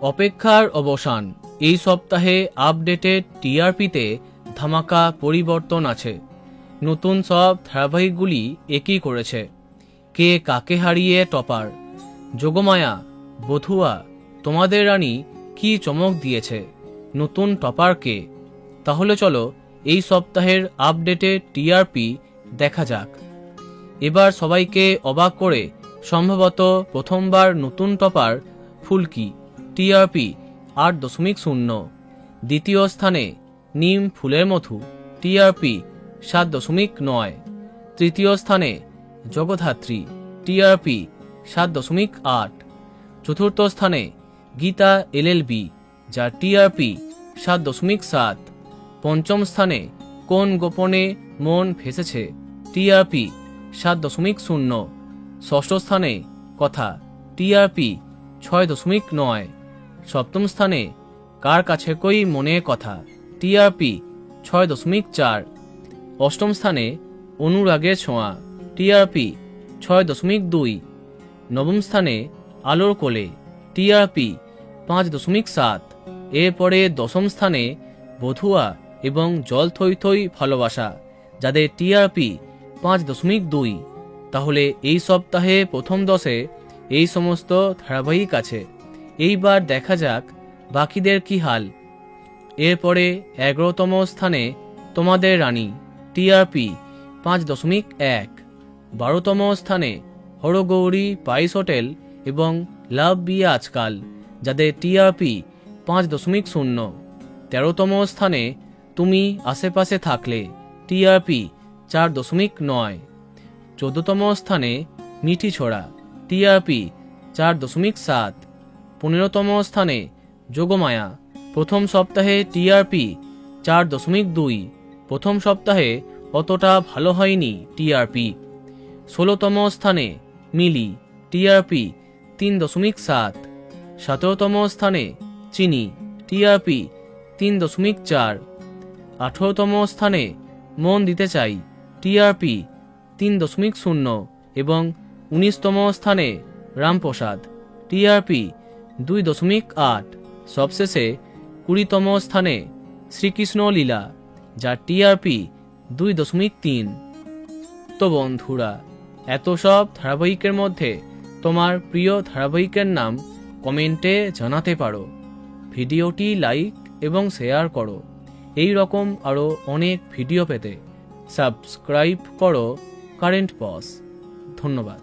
অপেক্ষার অবসান। এই সপ্তাহে আপডেটেড টিআরপিতে ধামাকা পরিবর্তন আছে। নতুন সব ধারাবাহিকগুলি একই করেছে। কে কাকে হারিয়ে টপার? যোগমায়া, বধুয়া, তোমাদের রানী কি চমক দিয়েছে? নতুন টপার কে? তাহলে চলো এই সপ্তাহের আপডেটেড টিআরপি দেখা যাক। এবার সবাইকে অবাক করে সম্ভবত প্রথমবার নতুন টপার ফুলকি, টিআরপি 8.0। দ্বিতীয় স্থানে নিম ফুলের মধু, টিআরপি 7.9। তৃতীয় স্থানে জগদ্ধাত্রী, টিআরপি 7.8। চতুর্থ স্থানে গীতা এলএলবি, যার টিআরপি 7.7। পঞ্চম স্থানে কোন গোপনে মন ভেসেছে, টিআরপি 7.0। ষষ্ঠ স্থানে কথা, টিআরপি 6.9। সপ্তম স্থানে কার কাছে কই মনে কথা, টিআরপি 6.4। অষ্টম স্থানে অনুরাগের ছোঁয়া, টিআরপি 6.2। নবম স্থানে আলোর কোলে, টিআরপি 5.7। এরপরে দশম স্থানে বধুয়া এবং জল থই থই ভালোবাসা, যাদের টিআরপি 5.2। তাহলে এই সপ্তাহে প্রথম 10-এ এই সমস্ত ধারাবাহিক আছে। এইবার দেখা যাক বাকিদের কি হাল। এরপরে 11তম স্থানে তোমাদের রানী, টিআরপি 5.1। 12তম স্থানে হরগৌরী পাইস হোটেল এবং লাভ বিয়ে আজকাল, যাদের টিআরপি 5.0। 13তম স্থানে তুমি আশেপাশে থাকলে, টিআরপি 4.9। 14তম স্থানে মিঠি ছোড়া, টিআরপি 4.7। 15তম স্থানে যোগমায়া, প্রথম সপ্তাহে টিআরপি 4.2। প্রথম সপ্তাহে অতটা ভালো হয়নি টিআরপি। 16তম স্থানে মিলি, টিআরপি 3.7। 17তম স্থানে চিনি, টিআরপি 3.4। 18তম স্থানে মন দিতে চাই, টিআরপি 3.0 এবং 19তম স্থানে রামপ্রসাদ, টিআরপি 2.8। সবশেষে 20তম স্থানে শ্রীকৃষ্ণ লীলা, যার টিআরপি 2.3। তো বন্ধুরা, এত সব ধারাবাহিকের মধ্যে তোমার প্রিয় ধারাবাহিকের নাম কমেন্টে জানাতে পারো। ভিডিওটি লাইক এবং শেয়ার করো। এই রকম আরও অনেক ভিডিও পেতে সাবস্ক্রাইব করো কারেন্ট পজ। ধন্যবাদ।